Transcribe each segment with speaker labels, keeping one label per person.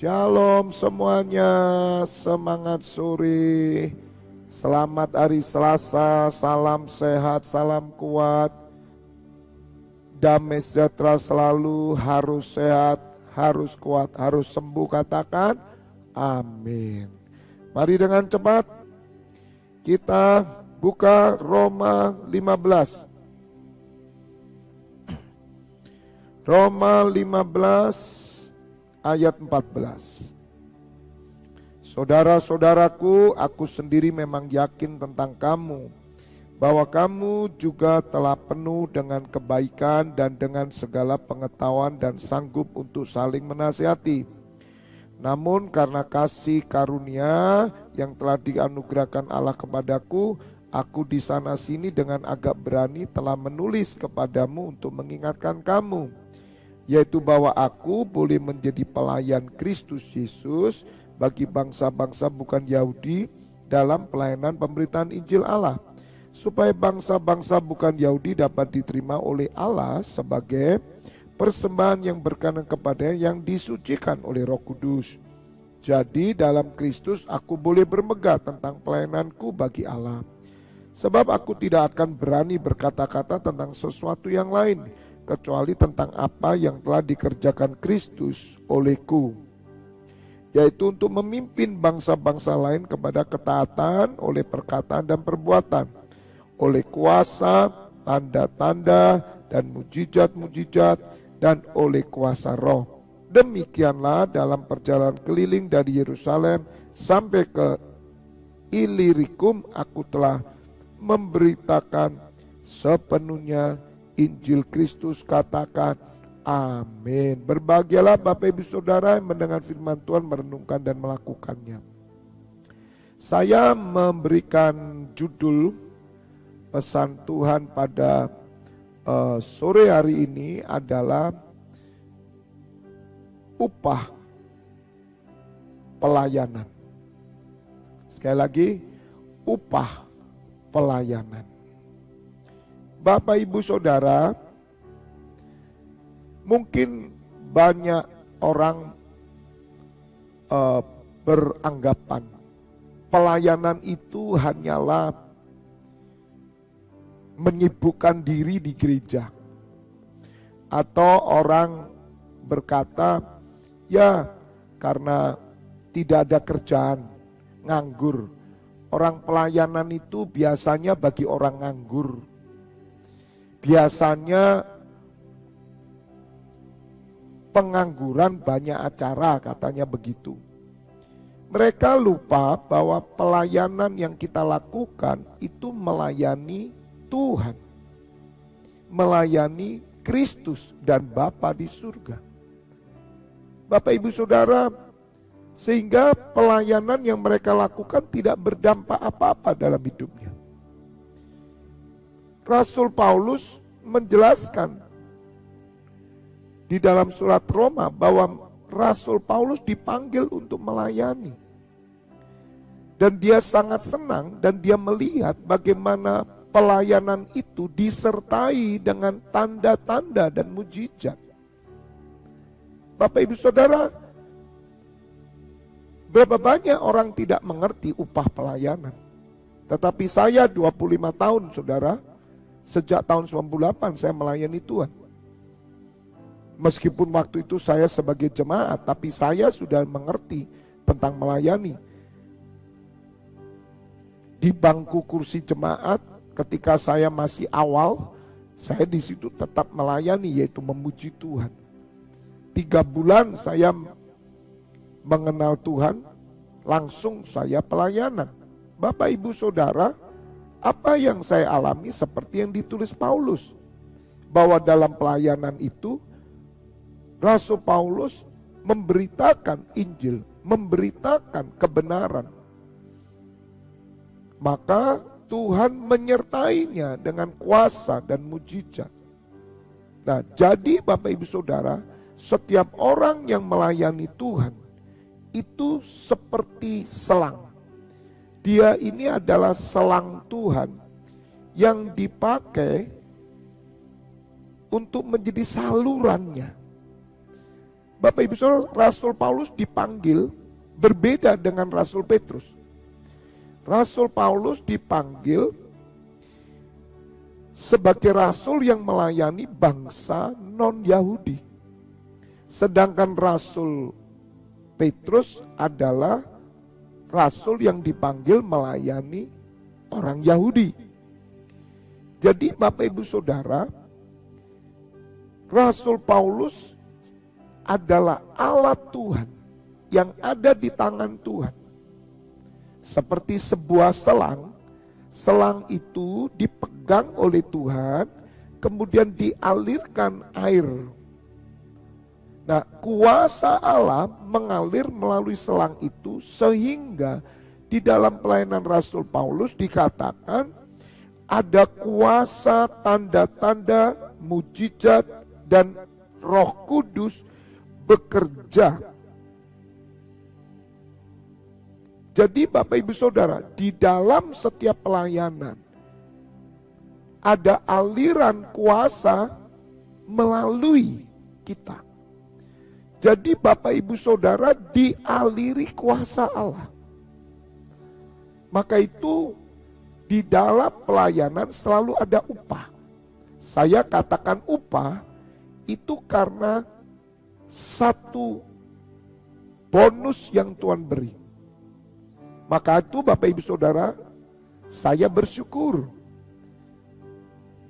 Speaker 1: Shalom semuanya, semangat sore, selamat hari Selasa, salam sehat, salam kuat, damai sejahtera selalu, harus sehat, harus kuat, harus sembuh, katakan amin. Mari dengan cepat kita buka Roma 15. Roma 15 ayat 14. Saudara-saudaraku, aku sendiri memang yakin tentang kamu, bahwa kamu juga telah penuh dengan kebaikan dan dengan segala pengetahuan dan sanggup untuk saling menasihati. Namun karena kasih karunia yang telah dianugerahkan Allah kepadaku, aku di sana sini dengan agak berani telah menulis kepadamu untuk mengingatkan kamu, yaitu bahwa aku boleh menjadi pelayan Kristus Yesus bagi bangsa-bangsa bukan Yahudi dalam pelayanan pemberitaan Injil Allah, supaya bangsa-bangsa bukan Yahudi dapat diterima oleh Allah sebagai persembahan yang berkenan kepadanya yang disucikan oleh Roh Kudus. Jadi dalam Kristus aku boleh bermegah tentang pelayananku bagi Allah, sebab aku tidak akan berani berkata-kata tentang sesuatu yang lain kecuali tentang apa yang telah dikerjakan Kristus olehku, yaitu untuk memimpin bangsa-bangsa lain kepada ketaatan oleh perkataan dan perbuatan, oleh kuasa, tanda-tanda dan mujizat-mujizat, dan oleh kuasa Roh. Demikianlah dalam perjalanan keliling dari Yerusalem sampai ke Ilirikum aku telah memberitakan sepenuhnya Injil Kristus, katakan amin. Berbahagialah Bapak Ibu Saudara yang mendengar firman Tuhan, merenungkan dan melakukannya. Saya memberikan judul pesan Tuhan pada sore hari ini adalah upah pelayanan. Sekali lagi, upah pelayanan. Bapak Ibu Saudara, mungkin banyak orang beranggapan pelayanan itu hanyalah menyibukkan diri di gereja. Atau orang berkata, ya karena tidak ada kerjaan, nganggur. Orang pelayanan itu biasanya bagi orang nganggur. Biasanya pengangguran banyak acara, katanya begitu. Mereka lupa bahwa pelayanan yang kita lakukan itu melayani Tuhan, melayani Kristus dan Bapa di surga. Bapak Ibu Saudara, sehingga pelayanan yang mereka lakukan tidak berdampak apa-apa dalam hidupnya. Rasul Paulus menjelaskan di dalam surat Roma bahwa Rasul Paulus dipanggil untuk melayani. Dan dia sangat senang dan dia melihat bagaimana pelayanan itu disertai dengan tanda-tanda dan mujizat. Bapak Ibu Saudara, berapa banyak orang tidak mengerti upah pelayanan. Tetapi saya 25 tahun Saudara, sejak tahun 98 saya melayani Tuhan. Meskipun waktu itu saya sebagai jemaat, tapi saya sudah mengerti tentang melayani. Di bangku kursi jemaat, ketika saya masih awal, saya di situ tetap melayani, yaitu memuji Tuhan. 3 bulan saya mengenal Tuhan, langsung saya pelayanan. Bapak Ibu Saudara, apa yang saya alami seperti yang ditulis Paulus, bahwa dalam pelayanan itu Rasul Paulus memberitakan Injil, memberitakan kebenaran. Maka Tuhan menyertainya dengan kuasa dan mujizat. Nah, jadi Bapak Ibu Saudara, setiap orang yang melayani Tuhan itu seperti selang. Dia ini adalah selang Tuhan yang dipakai untuk menjadi salurannya. Bapak Ibu Saudara, Rasul Paulus dipanggil berbeda dengan Rasul Petrus. Rasul Paulus dipanggil sebagai rasul yang melayani bangsa non-Yahudi. Sedangkan Rasul Petrus adalah rasul yang dipanggil melayani orang Yahudi. Jadi Bapak Ibu Saudara, Rasul Paulus adalah alat Tuhan yang ada di tangan Tuhan. Seperti sebuah selang, selang itu dipegang oleh Tuhan, kemudian dialirkan air. Nah, kuasa Allah mengalir melalui selang itu sehingga di dalam pelayanan Rasul Paulus dikatakan ada kuasa, tanda-tanda, mujizat, dan Roh Kudus bekerja. Jadi Bapak Ibu Saudara, di dalam setiap pelayanan ada aliran kuasa melalui kita. Jadi Bapak Ibu Saudara dialiri kuasa Allah. Maka itu di dalam pelayanan selalu ada upah. Saya katakan upah itu karena satu bonus yang Tuhan beri. Maka itu Bapak Ibu Saudara, saya bersyukur.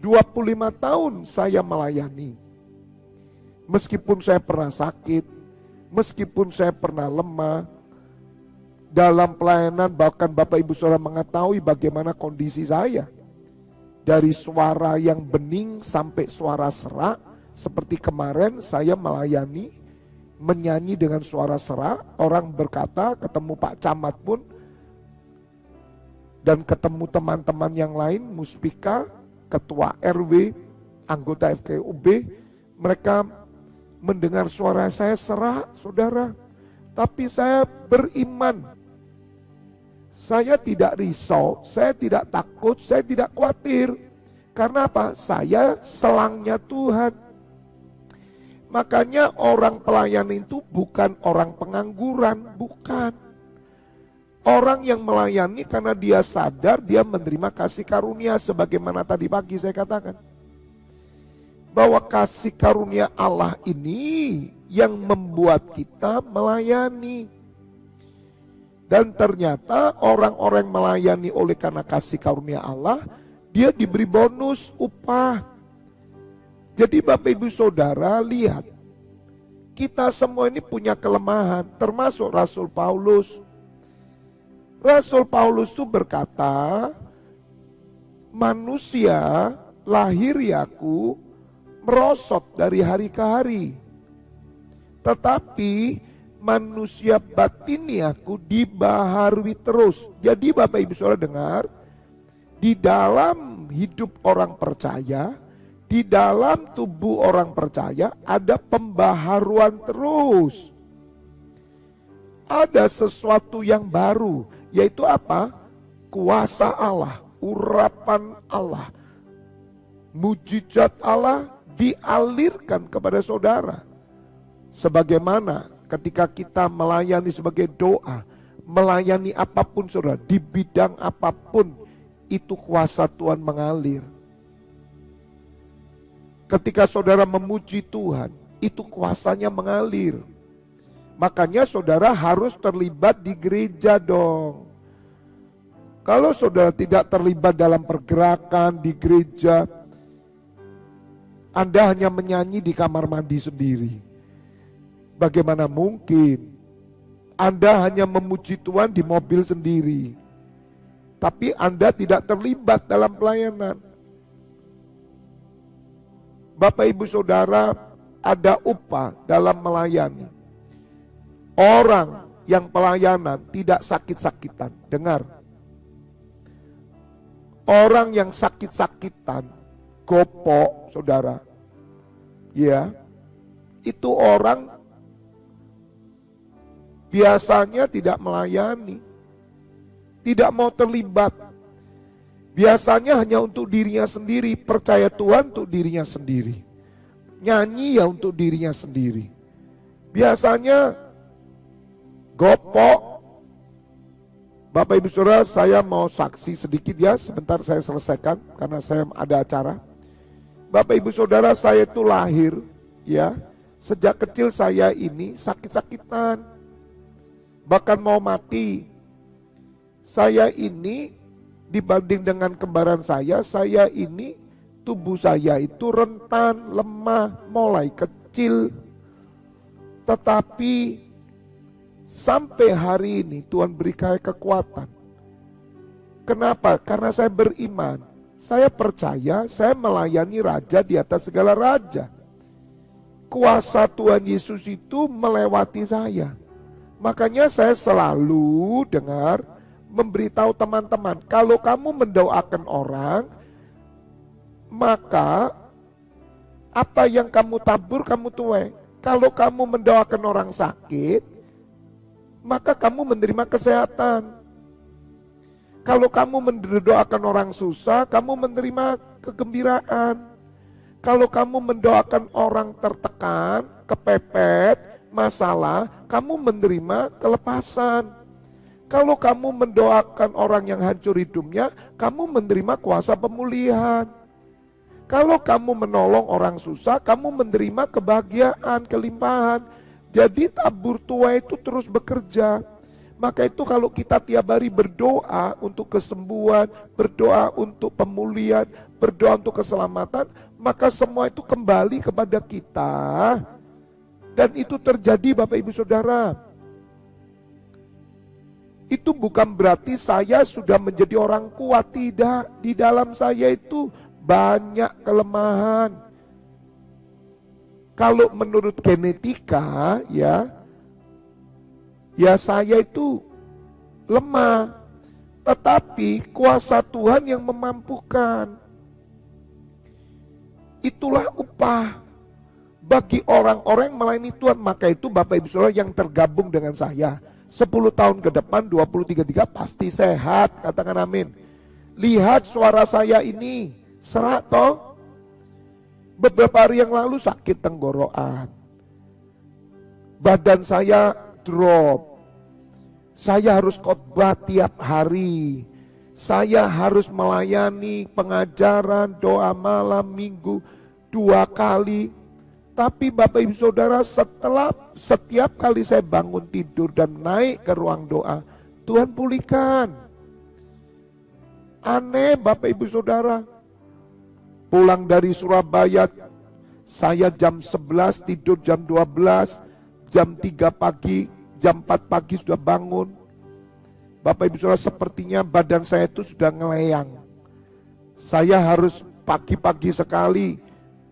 Speaker 1: 25 tahun saya melayani. Meskipun saya pernah sakit, meskipun saya pernah lemah, dalam pelayanan bahkan Bapak Ibu Saudara mengetahui bagaimana kondisi saya. Dari suara yang bening sampai suara serak, seperti kemarin saya melayani, menyanyi dengan suara serak, orang berkata, ketemu Pak Camat pun, dan ketemu teman-teman yang lain, Muspika, Ketua RW, anggota FKUB, mereka mendengar suara saya serak, saudara. Tapi saya beriman. Saya tidak risau, saya tidak takut, saya tidak khawatir. Karena apa? Saya selangnya Tuhan. Makanya orang pelayan itu bukan orang pengangguran, bukan. Orang yang melayani karena dia sadar dia menerima kasih karunia, sebagaimana tadi pagi saya katakan. Bahwa kasih karunia Allah ini yang membuat kita melayani. Dan ternyata orang-orang melayani oleh karena kasih karunia Allah, dia diberi bonus upah. Jadi Bapak Ibu Saudara lihat, kita semua ini punya kelemahan, termasuk Rasul Paulus. Rasul Paulus itu berkata, manusia lahiriaku merosot dari hari ke hari. Tetapi manusia batiniaku dibaharui terus. Jadi Bapak Ibu Saudara dengar, di dalam hidup orang percaya, di dalam tubuh orang percaya ada pembaharuan terus. Ada sesuatu yang baru, yaitu apa? Kuasa Allah, urapan Allah, mujizat Allah dialirkan kepada saudara. Sebagaimana ketika kita melayani sebagai doa, melayani apapun saudara, di bidang apapun, itu kuasa Tuhan mengalir. Ketika saudara memuji Tuhan, itu kuasanya mengalir. Makanya saudara harus terlibat di gereja dong. Kalau saudara tidak terlibat dalam pergerakan di gereja, Anda hanya menyanyi di kamar mandi sendiri. Bagaimana mungkin? Anda hanya memuji Tuhan di mobil sendiri. Tapi Anda tidak terlibat dalam pelayanan. Bapak Ibu Saudara, ada upah dalam melayani. Orang yang pelayanan tidak sakit-sakitan. Dengar. Orang yang sakit-sakitan, gopok, saudara. Ya, itu orang biasanya tidak melayani. Tidak mau terlibat. Biasanya hanya untuk dirinya sendiri. Percaya Tuhan untuk dirinya sendiri. Nyanyi ya untuk dirinya sendiri. Biasanya gopok. Bapak Ibu Saudara, saya mau saksi sedikit ya, sebentar saya selesaikan karena saya ada acara. Bapak Ibu Saudara, saya itu lahir ya, sejak kecil saya ini sakit-sakitan, bahkan mau mati. Saya ini dibanding dengan kembaran saya ini tubuh saya itu rentan, lemah, mulai kecil. Tetapi sampai hari ini Tuhan beri saya kekuatan. Kenapa? Karena saya beriman. Saya percaya saya melayani Raja di atas segala raja. Kuasa Tuhan Yesus itu melewati saya. Makanya saya selalu dengar memberitahu teman-teman, kalau kamu mendoakan orang, maka apa yang kamu tabur kamu tuai. Kalau kamu mendoakan orang sakit, maka kamu menerima kesehatan. Kalau kamu mendoakan orang susah, kamu menerima kegembiraan. Kalau kamu mendoakan orang tertekan, kepepet, masalah, kamu menerima kelepasan. Kalau kamu mendoakan orang yang hancur hidupnya, kamu menerima kuasa pemulihan. Kalau kamu menolong orang susah, kamu menerima kebahagiaan, kelimpahan. Jadi tabur tuai itu terus bekerja. Maka itu kalau kita tiap hari berdoa untuk kesembuhan, berdoa untuk pemulihan, berdoa untuk keselamatan, maka semua itu kembali kepada kita. Dan itu terjadi Bapak Ibu Saudara. Itu bukan berarti saya sudah menjadi orang kuat, tidak. Di dalam saya itu banyak kelemahan. Kalau menurut genetika ya saya itu lemah. Tetapi kuasa Tuhan yang memampukan. Itulah upah bagi orang-orang yang melayani Tuhan. Maka itu Bapak Ibu Saudara yang tergabung dengan saya, 10 tahun ke depan 2033 pasti sehat, katakan amin. Lihat suara saya ini serak toh. Beberapa hari yang lalu sakit tenggorokan, badan saya drop, saya harus khotbah tiap hari, saya harus melayani pengajaran doa malam minggu 2 kali. Tapi Bapak Ibu Saudara, setiap kali saya bangun tidur dan naik ke ruang doa, Tuhan pulihkan. Aneh Bapak Ibu Saudara. Pulang dari Surabaya, saya jam 11 tidur jam 12, jam 3 pagi, jam 4 pagi sudah bangun. Bapak Ibu Saudara, sepertinya badan saya itu sudah ngeleyang. Saya harus pagi-pagi sekali,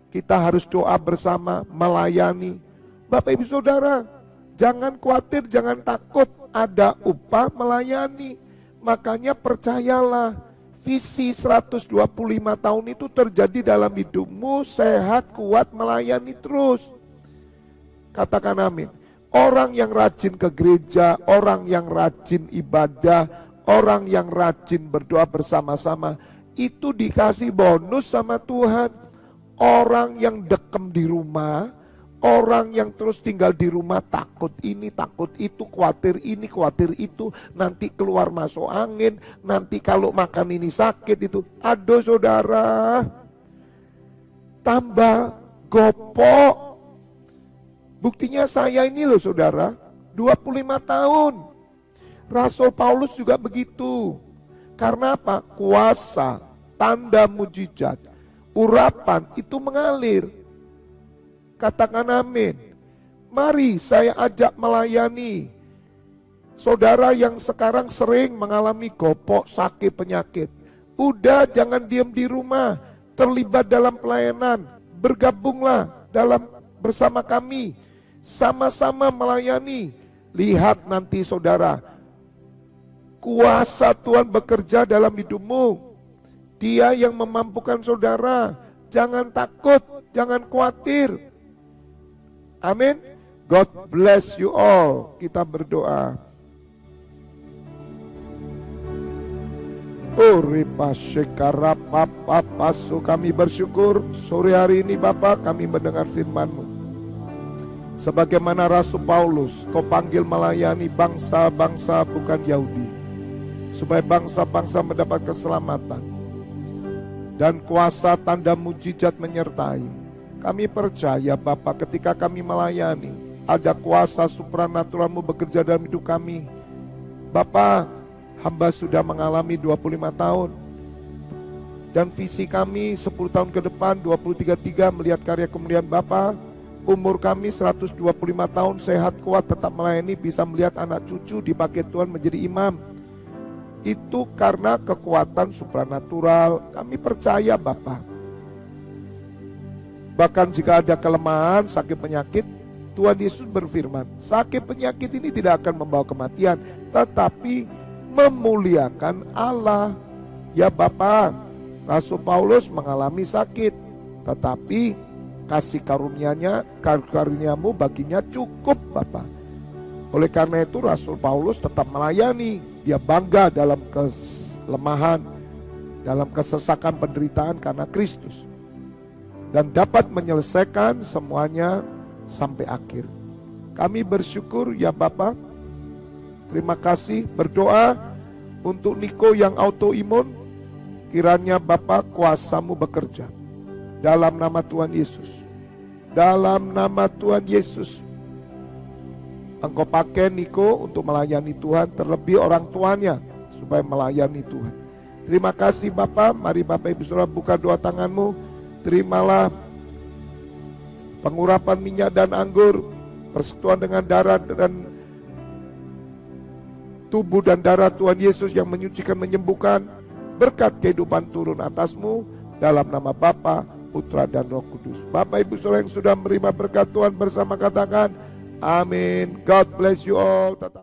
Speaker 1: kita harus doa bersama, melayani. Bapak Ibu Saudara, jangan khawatir, jangan takut, ada upah melayani. Makanya percayalah, visi 125 tahun itu terjadi dalam hidupmu, sehat, kuat, melayani terus. Katakan amin. Orang yang rajin ke gereja, orang yang rajin ibadah, orang yang rajin berdoa bersama-sama, itu dikasih bonus sama Tuhan. Orang yang dekem di rumah, orang yang terus tinggal di rumah takut ini, takut itu, khawatir ini, khawatir itu, nanti keluar masuk angin, nanti kalau makan ini sakit itu. Aduh saudara, tambah gopok. Buktinya saya ini loh saudara, 25 tahun. Rasul Paulus juga begitu. Karena apa? Kuasa, tanda mujizat, urapan itu mengalir. Katakan amin. Mari saya ajak melayani saudara yang sekarang sering mengalami gopok, sakit, penyakit. Udah jangan diam di rumah, terlibat dalam pelayanan, bergabunglah bersama kami, sama-sama melayani. Lihat nanti saudara, kuasa Tuhan bekerja dalam hidupmu. Dia yang memampukan saudara. Jangan takut, jangan khawatir. Amin. God bless you all. Kita berdoa. Kami bersyukur sore hari ini Bapak kami mendengar firman-Mu. Sebagaimana Rasul Paulus, kau panggil melayani bangsa-bangsa bukan Yahudi, supaya bangsa-bangsa mendapat keselamatan dan kuasa tanda mujizat menyertai. Kami percaya Bapa, ketika kami melayani, ada kuasa supranatural-Mu bekerja dalam hidup kami. Bapa, hamba sudah mengalami 25 tahun, dan visi kami 10 tahun ke depan, 2033, melihat karya kemuliaan Bapa. Umur kami 125 tahun, sehat kuat, tetap melayani, bisa melihat anak cucu dipakai Tuhan menjadi imam. Itu karena kekuatan supranatural. Kami percaya Bapa. Bahkan jika ada kelemahan, sakit penyakit, Tuhan Yesus berfirman, sakit penyakit ini tidak akan membawa kematian, tetapi memuliakan Allah. Ya Bapa, Rasul Paulus mengalami sakit, tetapi kasih karunia-Mu baginya cukup Bapa. Oleh karena itu Rasul Paulus tetap melayani. Dia bangga dalam kelemahan, dalam kesesakan penderitaan karena Kristus, dan dapat menyelesaikan semuanya sampai akhir. Kami bersyukur ya Bapa. Terima kasih. Berdoa untuk Niko yang autoimun. Kiranya Bapa, kuasa-Mu bekerja dalam nama Tuhan Yesus. Dalam nama Tuhan Yesus, Engkau pakai Niko untuk melayani Tuhan, terlebih orang tuanya, supaya melayani Tuhan. Terima kasih Bapa. Mari Bapak Ibu Saudara buka dua tanganmu. Terimalah pengurapan minyak dan anggur, persekutuan dengan darah dan tubuh dan darah Tuhan Yesus yang menyucikan, menyembuhkan. Berkat kehidupan turun atasmu, dalam nama Bapa, Putra dan Roh Kudus. Bapak Ibu Saudara yang sudah menerima berkat Tuhan bersama katakan amin. God bless you all.